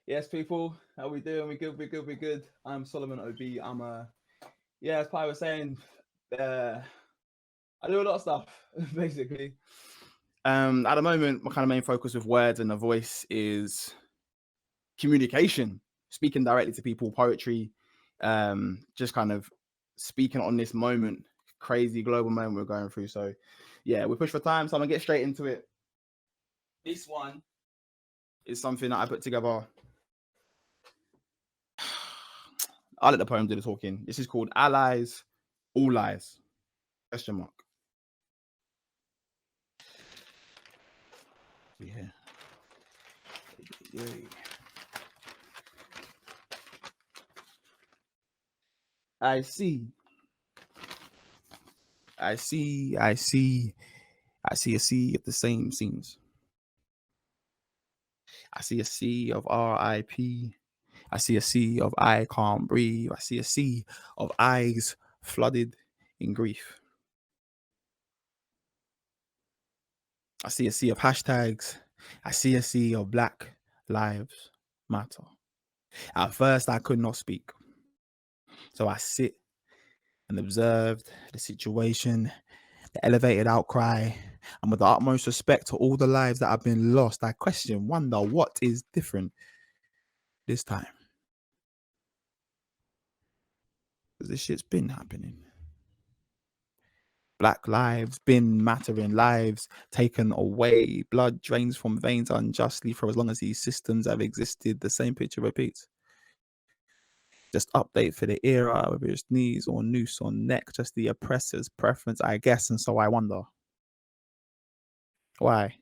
Yes, people, how we doing? We good, we good, we good. I'm Solomon O.B. As Pi was saying, uh, I do a lot of stuff, basically. At the moment, my kind of main focus with words and the voice is communication, speaking directly to people, poetry, just kind of speaking on this moment, crazy global moment we're going through. So, yeah, we push for time, so I'm gonna get straight into it. This one is something that I put together. I'll let the poem do the talking. This is called Allies, All Lies. Question mark. Yeah. I see. I see. I see. I see a sea of the same scenes. I see a sea of RIP. I see a sea of I can't breathe. I see a sea of eyes flooded in grief. I see a sea of hashtags. I see a sea of Black Lives Matter. At first, I could not speak. So I sit and observed the situation, the elevated outcry, and with the utmost respect to all the lives that have been lost, I question, wonder what is different this time. Because this shit's been happening. Black lives been mattering, lives taken away, blood drains from veins unjustly for as long as these systems have existed. The same picture repeats. Just update for the era, whether it's knees or noose or neck, just the oppressor's preference, I guess. And so I wonder, why?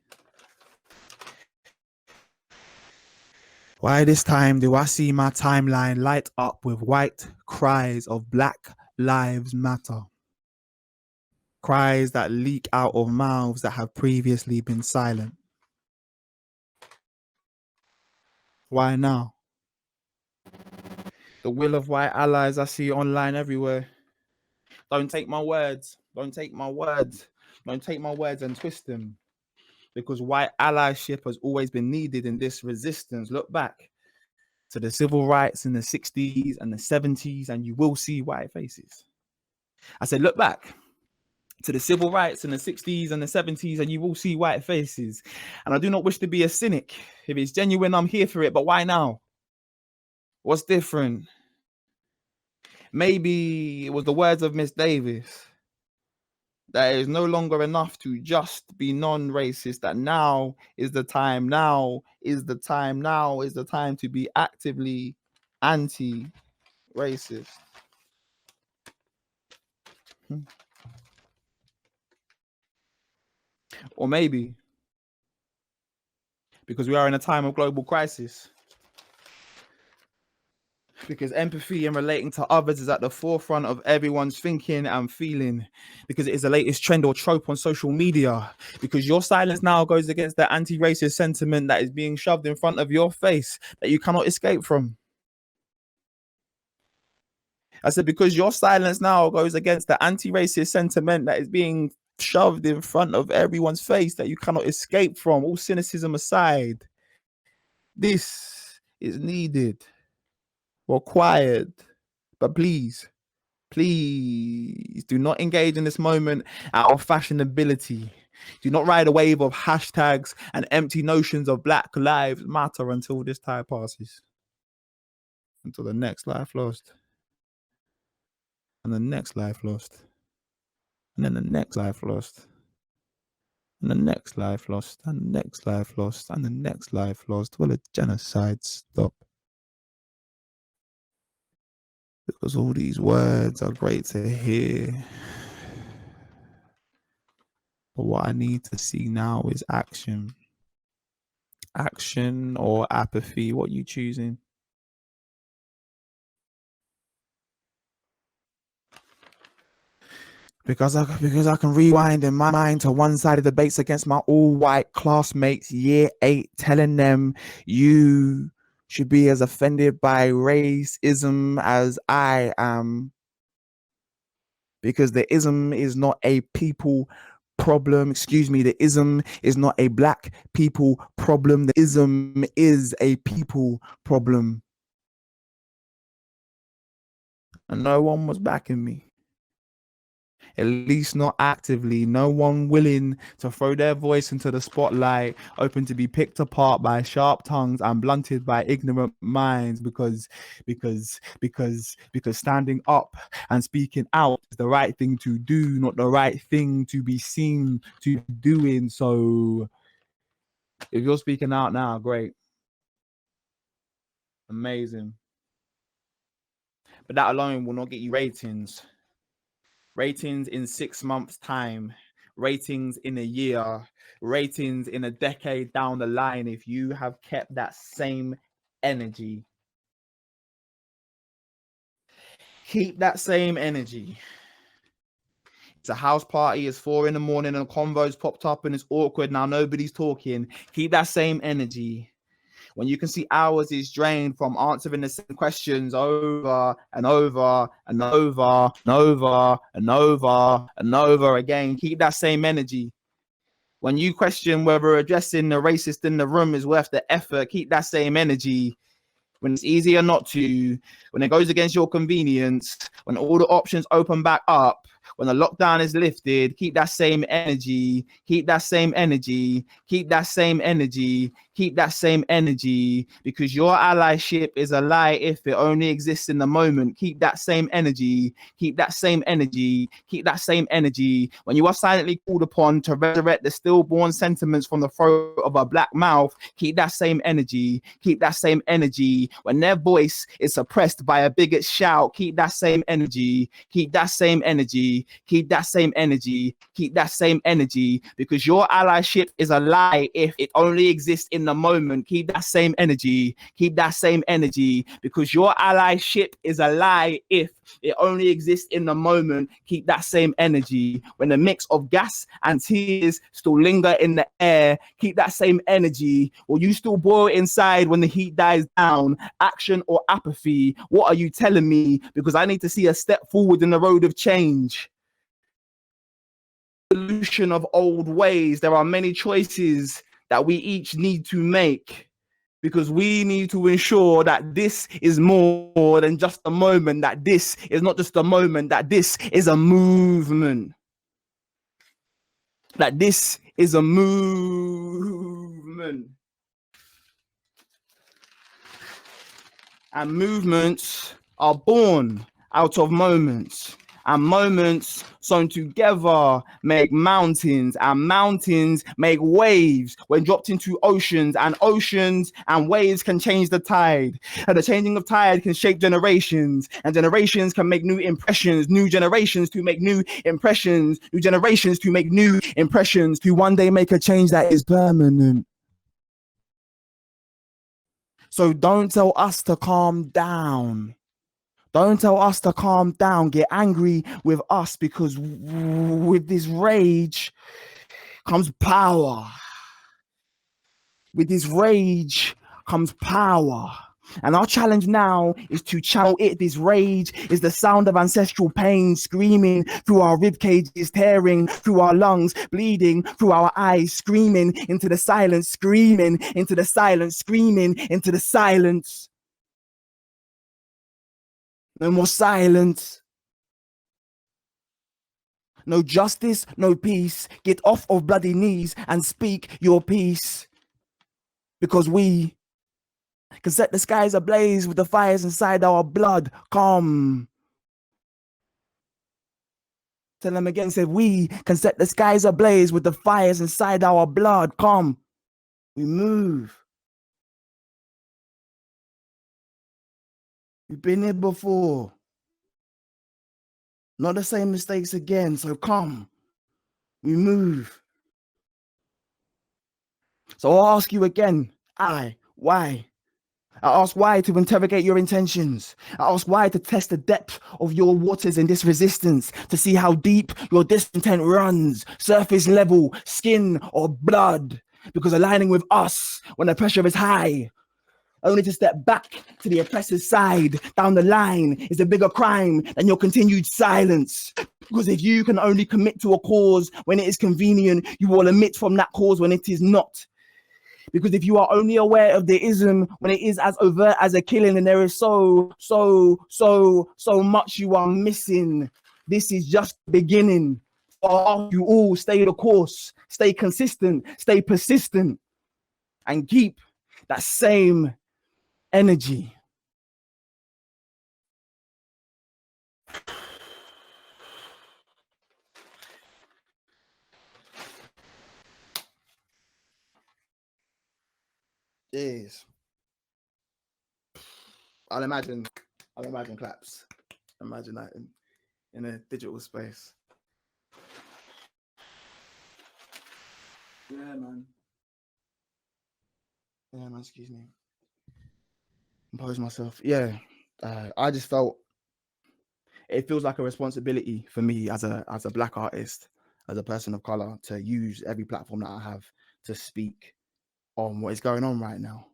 Why this time do I see my timeline light up with white cries of Black Lives Matter? Cries that leak out of mouths that have previously been silent. Why now? The will of white allies I see online everywhere. Don't take my words. Don't take my words. Don't take my words and twist them. Because white allyship has always been needed in this resistance. Look back to the civil rights in the 60s and the 70s, and you will see white faces. I said, look back to the civil rights in the 60s and the 70s, and you will see white faces. And I do not wish to be a cynic. If it's genuine, I'm here for it. But why now? What's different? Maybe it was the words of Miss Davis. That is no longer enough to just be non-racist, that now is the time, now is the time, now is the time to be actively anti-racist. Or maybe because we are in a time of global crisis. Because empathy and relating to others is at the forefront of everyone's thinking and feeling. Because it is the latest trend or trope on social media. Because your silence now goes against the anti-racist sentiment that is being shoved in front of your face that you cannot escape from. I said, because your silence now goes against the anti-racist sentiment that is being shoved in front of everyone's face that you cannot escape from. All cynicism aside, this is needed, required. But please do not engage in this moment out of fashionability. Do not ride a wave of hashtags and empty notions of Black Lives Matter until this time passes. Until the next life lost. And the next life lost. And then the next life lost. And the next life lost. And the next life lost. And the next life lost. Will a genocide stop? Because all these words are great to hear. But what I need to see now is action. Action or apathy. What are you choosing? Because I can rewind in my mind to one-sided debates against my all-white classmates, year 8, telling them you should be as offended by racism as I am. Because the ism is not a people problem. Excuse me, the ism is not a black people problem. The ism is a people problem. And no one was backing me. At least not actively. No one willing to throw their voice into the spotlight, open to be picked apart by sharp tongues and blunted by ignorant minds, because standing up and speaking out is the right thing to do, not the right thing to be seen to be doing. So if you're speaking out now, great. Amazing. But that alone will not get you ratings. Ratings in 6 months' time, ratings in a year, ratings in a decade down the line, if you have kept that same energy. Keep that same energy. It's a house party, it's 4 a.m. and a convo's popped up and it's awkward. Now nobody's talking. Keep that same energy. When you can see hours is drained from answering the same questions over and over and over and over and over and over again, keep that same energy. When you question whether addressing the racist in the room is worth the effort, keep that same energy. When it's easier not to, when it goes against your convenience, when all the options open back up, when the lockdown is lifted, keep that same energy, keep that same energy, keep that same energy, keep that same energy, because your allyship is a lie if it only exists in the moment. Keep that same energy, keep that same energy, keep that same energy. When you are silently called upon to resurrect the stillborn sentiments from the throat of a black mouth, keep that same energy, keep that same energy. When their voice is suppressed by a bigot shout, keep that same energy, keep that same energy, keep that same energy, keep that same energy, because your allyship is a lie if it only exists in the moment. Keep that same energy, keep that same energy, because your allyship is a lie if it only exists in the moment. Keep that same energy. When the mix of gas and tears still linger in the air, keep that same energy. Will you still boil inside when the heat dies down? Action or apathy? What are you telling me? Because I need to see a step forward in the road of change. Solution of old ways. There are many choices that we each need to make, because we need to ensure that this is more than just a moment, that this is not just a moment, that this is a movement. That this is a movement. And movements are born out of moments. And moments sewn together make mountains, and mountains make waves when dropped into oceans, and oceans and waves can change the tide. And the changing of tide can shape generations, and generations can make new impressions, new generations to make new impressions, new generations to make new impressions, to one day make a change that is permanent. So don't tell us to calm down. Don't tell us to calm down. Get angry with us, because with this rage comes power. With this rage comes power. And our challenge now is to channel it. This rage is the sound of ancestral pain screaming through our rib cages, tearing through our lungs, bleeding through our eyes, screaming into the silence, screaming into the silence, screaming into the silence. No more silence. No justice, no peace. Get off of bloody knees and speak your peace. Because we can set the skies ablaze with the fires inside our blood. Come. Tell them again, say, we can set the skies ablaze with the fires inside our blood. Come. We move. We've been here before. Not the same mistakes again, so come. We move. So I'll ask you again, why? I ask why to interrogate your intentions. I ask why to test the depth of your waters in this resistance, to see how deep your discontent runs, surface level, skin or blood. Because aligning with us when the pressure is high only to step back to the oppressor's side. Down the line is a bigger crime than your continued silence. Because if you can only commit to a cause when it is convenient, you will omit from that cause when it is not. Because if you are only aware of the ism when it is as overt as a killing, and there is so much you are missing. This is just the beginning. You all stay the course, stay consistent, stay persistent, and keep that same energy. Jeez. I'll imagine claps. Imagine that in a digital space. Yeah, man. Excuse me. Compose myself. Yeah. I just felt it feels like a responsibility for me as a black artist, as a person of color, to use every platform that I have to speak on what is going on right now.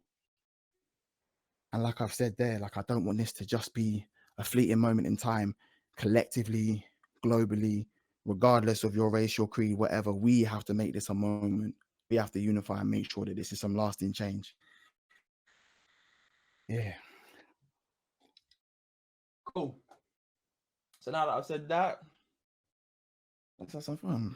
And like I've said there, like I don't want this to just be a fleeting moment in time. Collectively, globally, regardless of your race, your creed, whatever, we have to make this a moment. We have to unify and make sure that this is some lasting change. Yeah. Cool. So now that I've said that, let's have some fun.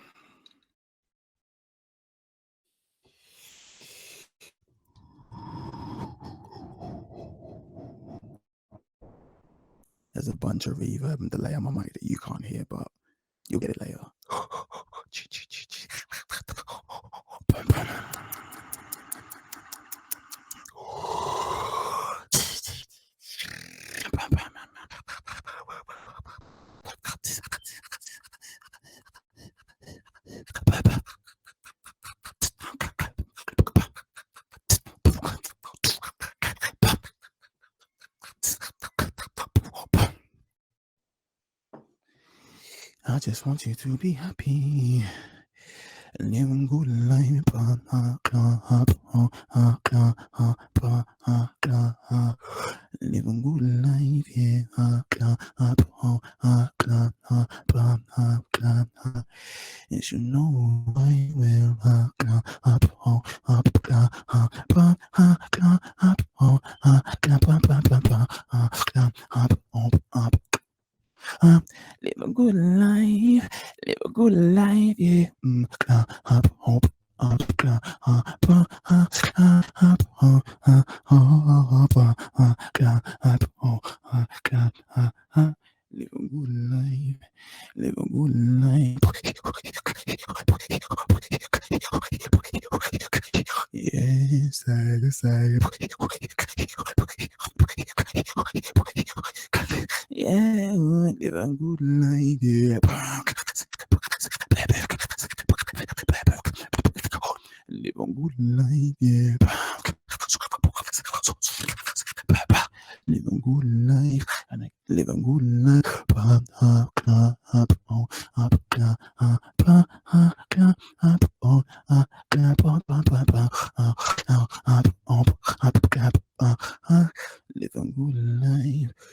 There's a bunch of reverb and delay on my mic that you can't hear, but you'll get it later. I just want you to be happy. Living good life. Living good life, yeah. Yes, you know I will. Live a good life, yeah. Live a good life. Yes, yeah, live a good life, yeah. Live a good life, yeah. Live a good life, and I live a good life. Live a good life. Live a good life.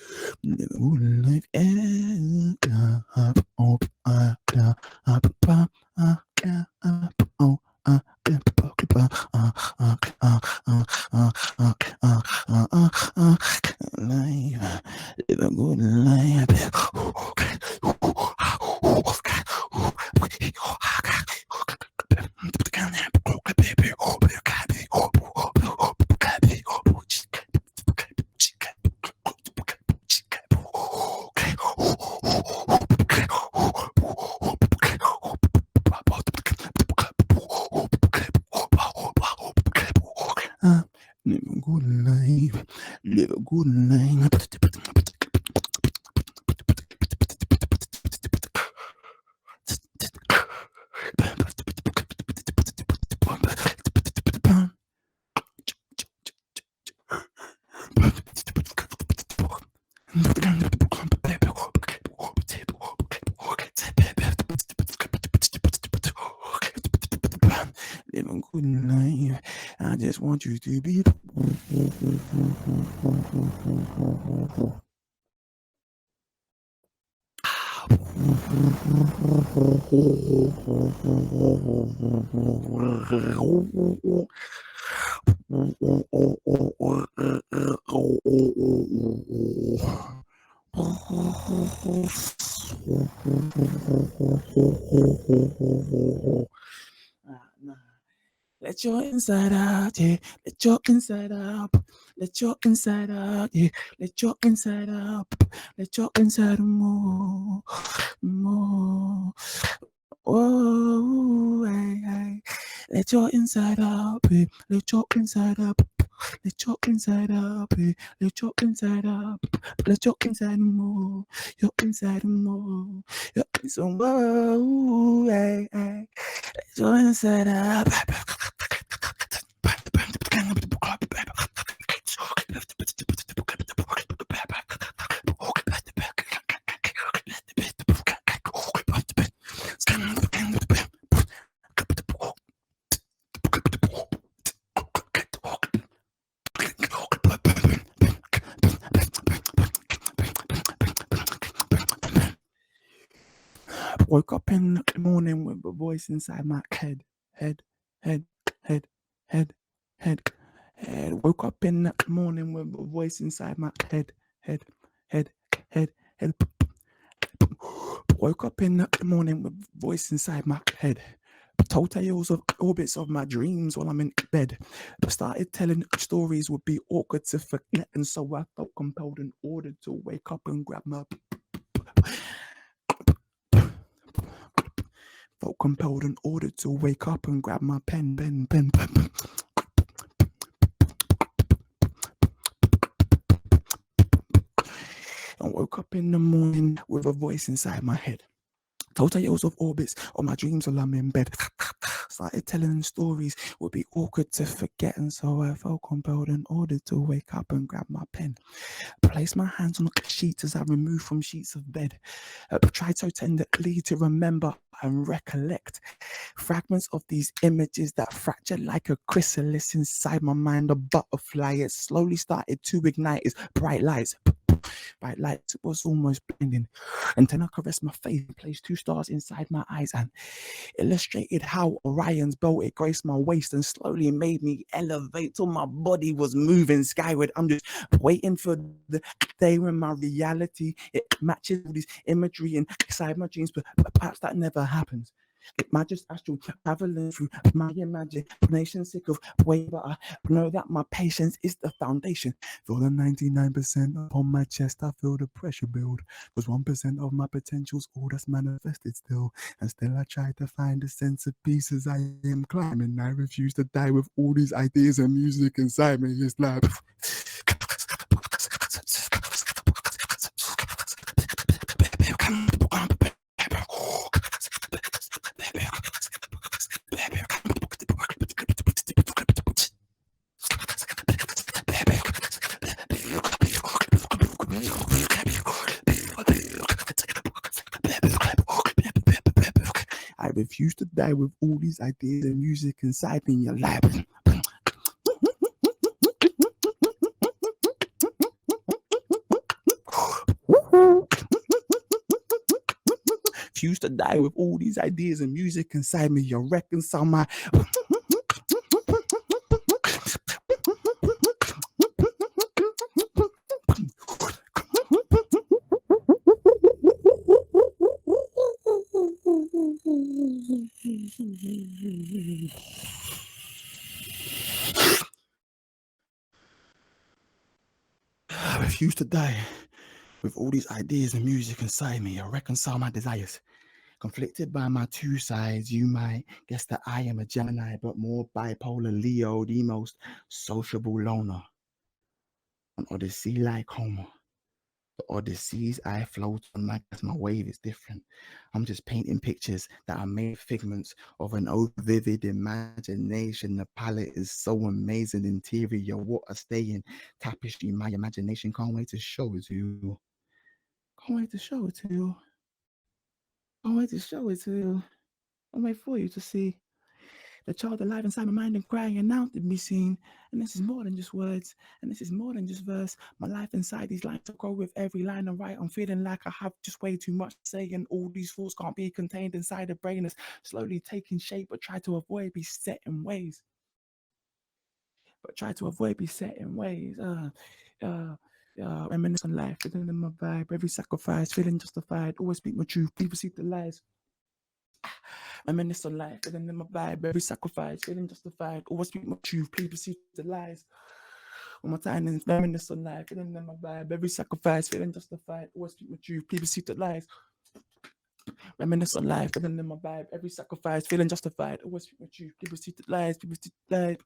Live a good life. Live a good life. Live a good life. Live a good life. I just want you to be Let your inside out, yeah. Let your inside out. Let your inside out, yeah. Let your inside out. Let your inside more, more. Oh, hey, hey. Let your inside out, babe. Let your inside up. Let your inside up, babe. Let your inside up. Let your inside more. Your inside more. Your inside more. Hey, hey. Let your inside up. Woke up in the morning with a voice inside my head. Woke up in the morning with a voice inside my head. Woke up in the morning with a voice inside my head. Told tales of orbits of my dreams while I'm in bed. But started telling stories would be awkward to forget, and so I felt compelled and ordered to wake up and grab my. Felt compelled and ordered to wake up and grab my pen. And woke up in the morning with a voice inside my head. Told tales of orbits of my dreams while I'm in bed. Started telling stories would be awkward to forget, and so I felt compelled and ordered to wake up and grab my pen. Placed my hands on the sheets as I removed from sheets of bed. Tried so tenderly to remember and recollect fragments of these images that fractured like a chrysalis inside my mind. A butterfly, it slowly started to ignite its bright lights. Bright lights, it was almost blinding. And then I caressed my face and placed 2 stars inside my eyes and illustrated how Orion's belt, it graced my waist and slowly made me elevate till my body was moving skyward. I'm just waiting for the day when my reality, it matches all this imagery inside my dreams, but perhaps that never happens. It might just astral traveling through my imagination, sick of waiting, but I know that my patience is the foundation. Feel the 99% upon my chest, I feel the pressure build. Cause 1% of my potential's all that's manifested still. And still I try to find a sense of peace as I am climbing. I refuse to die with all these ideas and music inside me. It's like I refuse to die with all these ideas and music inside me. Your life. Refuse to die with all these ideas and music inside me. You reconcile my. I refuse to die with all these ideas and music inside me. I reconcile my desires. Conflicted by my 2 sides, you might guess that I am a Gemini, but more bipolar Leo, the most sociable loner. An Odyssey like Homer. The Odysseys I float on, my wave is different. I'm just painting pictures that are made figments of an old vivid imagination. The palette is so amazing, interior, what a staying tapestry. My imagination can't wait to show it to you. Can't wait to show it to you. Can't wait to show it to you. I'll wait for you to see. The child alive inside my mind and crying and now to be seen. And this is more than just words, and this is more than just verse. My life inside these lines to grow with every line I write. I'm feeling like I have just way too much to say, and all these thoughts can't be contained inside the brain. It's slowly taking shape, but try to avoid be set in ways. Reminisce on life, feeling in my vibe, every sacrifice, feeling justified. Always speak my truth, people see the lies. Reminisce on life, feeling in my vibe, every sacrifice, feeling justified. Always speak my truth, please perceive the lies. One more time, and reminisce on life, feeling in my vibe, every sacrifice, feeling justified. Always speak my truth, please perceive the lies. Reminisce on life, feeling in my vibe, every sacrifice, feeling justified. Always speak my truth, please perceive the lies, people see the lies.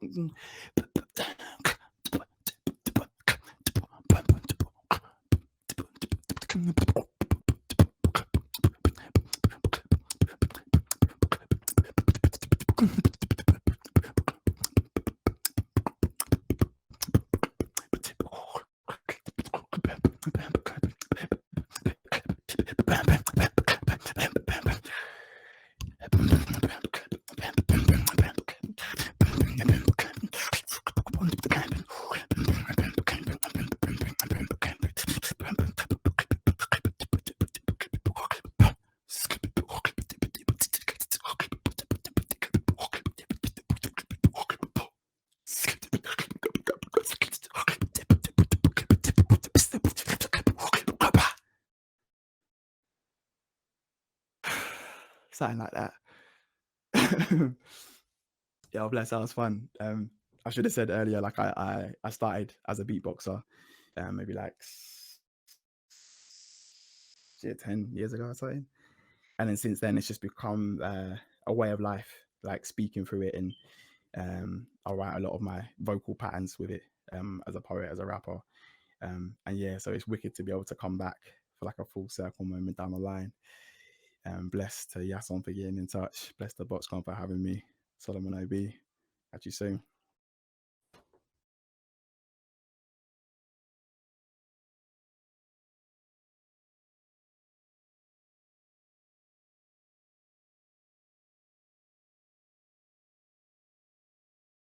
Something like that. Yeah, bless. That was fun. I should have said earlier, like I started as a beatboxer, maybe like 10 years ago or something, and then since then it's just become a way of life, like speaking through it, and I write a lot of my vocal patterns with it, as a poet, as a rapper, and yeah, so it's wicked to be able to come back for like a full circle moment down the line. Blessed to Yason for getting in touch. Blessed to BoxCon for having me. Solomon O.B. Catch you soon.